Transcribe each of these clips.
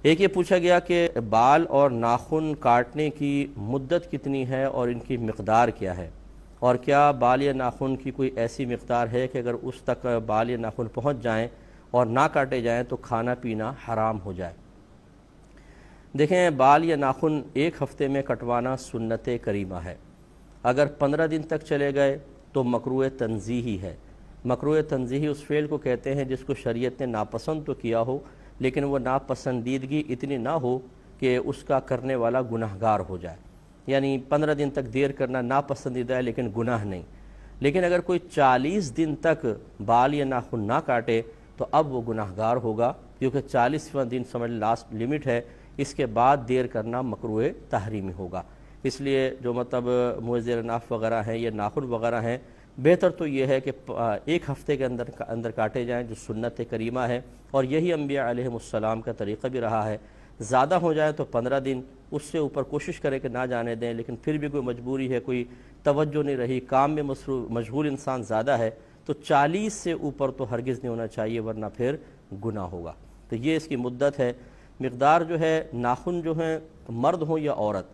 ایک یہ پوچھا گیا کہ بال اور ناخن کاٹنے کی مدت کتنی ہے اور ان کی مقدار کیا ہے، اور کیا بال یا ناخن کی کوئی ایسی مقدار ہے کہ اگر اس تک بال یا ناخن پہنچ جائیں اور نہ کاٹے جائیں تو کھانا پینا حرام ہو جائے۔ دیکھیں، بال یا ناخن ایک ہفتے میں کٹوانا سنت کریمہ ہے۔ اگر 15 دن تک چلے گئے تو مکروہ تنزیہی ہے۔ مکروہ تنزیہی اس فعل کو کہتے ہیں جس کو شریعت نے ناپسند تو کیا ہو، لیکن وہ ناپسندیدگی اتنی نہ ہو کہ اس کا کرنے والا گناہگار ہو جائے۔ یعنی 15 دن تک دیر کرنا ناپسندیدہ ہے لیکن گناہ نہیں۔ لیکن اگر کوئی 40 دن تک بال یا ناخن نہ کاٹے تو اب وہ گناہگار ہوگا، کیونکہ 40واں دن سمجھ لاسٹ لمٹ ہے، اس کے بعد دیر کرنا مکروہ تحریمی ہوگا۔ اس لیے جو موزر ناف وغیرہ ہیں یا ناخن وغیرہ ہیں، بہتر تو یہ ہے کہ ایک ہفتے کے اندر کاٹے جائیں، جو سنت کریمہ ہے، اور یہی انبیاء علیہ السلام کا طریقہ بھی رہا ہے۔ زیادہ ہو جائے تو 15 دن، اس سے اوپر کوشش کریں کہ نہ جانے دیں، لیکن پھر بھی کوئی مجبوری ہے، کوئی توجہ نہیں رہی، کام میں مشغول انسان زیادہ ہے، تو 40 سے اوپر تو ہرگز نہیں ہونا چاہیے، ورنہ پھر گناہ ہوگا۔ تو یہ اس کی مدت ہے۔ مقدار جو ہے، ناخن جو ہیں، مرد ہوں یا عورت،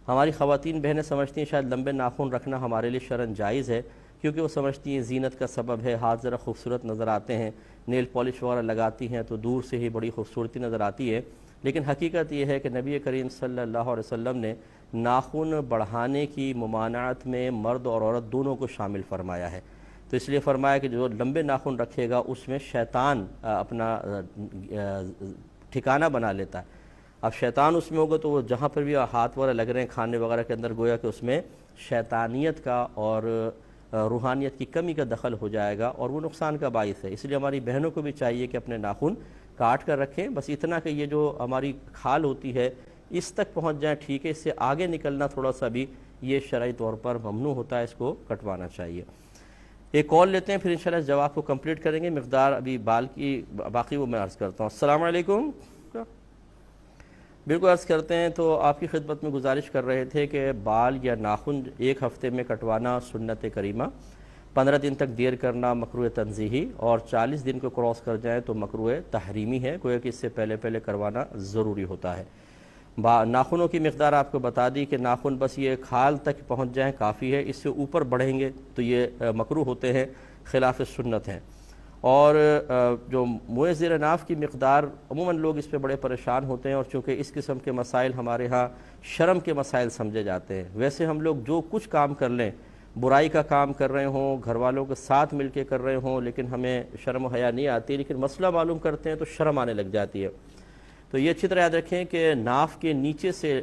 ہماری خواتین بہنیں سمجھتی ہیں شاید لمبے ناخن رکھنا ہمارے لیے شرعاً جائز ہے، کیونکہ وہ سمجھتی ہیں زینت کا سبب ہے، ہاتھ ذرا خوبصورت نظر آتے ہیں، نیل پالش وغیرہ لگاتی ہیں تو دور سے ہی بڑی خوبصورتی نظر آتی ہے۔ لیکن حقیقت یہ ہے کہ نبی کریم صلی اللہ علیہ وسلم نے ناخن بڑھانے کی ممانعت میں مرد اور عورت دونوں کو شامل فرمایا ہے۔ تو اس لیے فرمایا کہ جو لمبے ناخن رکھے گا اس میں شیطان اپنا ٹھکانہ بنا لیتا ہے۔ اب شیطان اس میں ہوگا تو وہ جہاں پر بھی ہاتھ وغیرہ لگ رہے ہیں کھانے وغیرہ کے اندر، گویا کہ اس میں شیطانیت کا اور روحانیت کی کمی کا دخل ہو جائے گا اور وہ نقصان کا باعث ہے۔ اس لیے ہماری بہنوں کو بھی چاہیے کہ اپنے ناخن کاٹ کر رکھیں، بس اتنا کہ یہ جو ہماری کھال ہوتی ہے اس تک پہنچ جائیں، ٹھیک ہے، اس سے آگے نکلنا تھوڑا سا بھی یہ شرعی طور پر ممنوع ہوتا ہے، اس کو کٹوانا چاہیے۔ ایک کال لیتے ہیں، پھر انشاءاللہ اس جواب کو کمپلیٹ کریں گے۔ مقدار ابھی بال کی باقی وہ میں عرض کرتا ہوں۔ السلام علیکم۔ بالکل عرض کرتے ہیں، تو آپ کی خدمت میں گزارش کر رہے تھے کہ بال یا ناخن ایک ہفتے میں کٹوانا سنت کریمہ، 15 دن تک دیر کرنا مکروہ تنزیہی، اور 40 دن کو کراس کر جائیں تو مکروہ تحریمی ہے، گویا کہ اس سے پہلے کروانا ضروری ہوتا ہے۔ ناخنوں کی مقدار آپ کو بتا دی کہ ناخن بس یہ کھال تک پہنچ جائیں کافی ہے، اس سے اوپر بڑھیں گے تو یہ مکروہ ہوتے ہیں، خلاف سنت ہیں۔ اور جو موزر ناف کی مقدار، عموماً لوگ اس پہ بڑے پریشان ہوتے ہیں، اور چونکہ اس قسم کے مسائل ہمارے ہاں شرم کے مسائل سمجھے جاتے ہیں۔ ویسے ہم لوگ جو کچھ کام کر لیں، برائی کا کام کر رہے ہوں، گھر والوں کے ساتھ مل کے کر رہے ہوں، لیکن ہمیں شرم و حیا نہیں آتی، لیکن مسئلہ معلوم کرتے ہیں تو شرم آنے لگ جاتی ہے۔ تو یہ اچھی طرح یاد رکھیں کہ ناف کے نیچے سے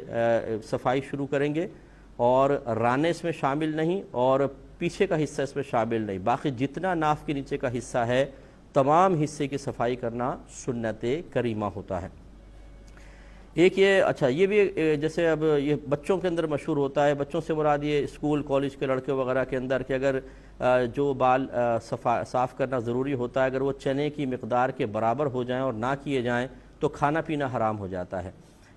صفائی شروع کریں گے، اور رانے اس میں شامل نہیں اور پیچھے کا حصہ اس میں شامل نہیں، باقی جتنا ناف کے نیچے کا حصہ ہے تمام حصے کی صفائی کرنا سنت کریمہ ہوتا ہے۔ ایک یہ بھی جیسے اب یہ بچوں کے اندر مشہور ہوتا ہے، بچوں سے مراد یہ اسکول کالج کے لڑکے وغیرہ کے اندر، کہ اگر جو بال صاف کرنا ضروری ہوتا ہے، اگر وہ چنے کی مقدار کے برابر ہو جائیں اور نہ کیے جائیں تو کھانا پینا حرام ہو جاتا ہے۔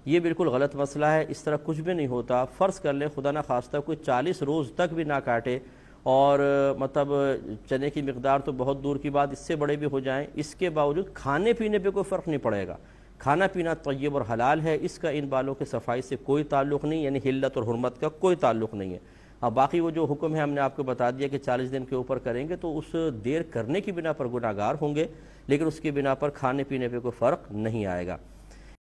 یہ بالکل غلط مسئلہ ہے، اس طرح کچھ بھی نہیں ہوتا۔ فرض کر لیں خدا نہ خواستہ کوئی 40 روز تک بھی نہ کاٹے، اور چنے کی مقدار تو بہت دور کی بات، اس سے بڑے بھی ہو جائیں، اس کے باوجود کھانے پینے پہ کوئی فرق نہیں پڑے گا۔ کھانا پینا طیب اور حلال ہے، اس کا ان بالوں کے صفائی سے کوئی تعلق نہیں، یعنی حلت اور حرمت کا کوئی تعلق نہیں ہے۔ اب باقی وہ جو حکم ہے ہم نے آپ کو بتا دیا کہ 40 دن کے اوپر کریں گے تو اس دیر کرنے کی بنا پر گناہگار ہوں گے، لیکن اس کی بنا پر کھانے پینے پہ کوئی فرق نہیں آئے گا۔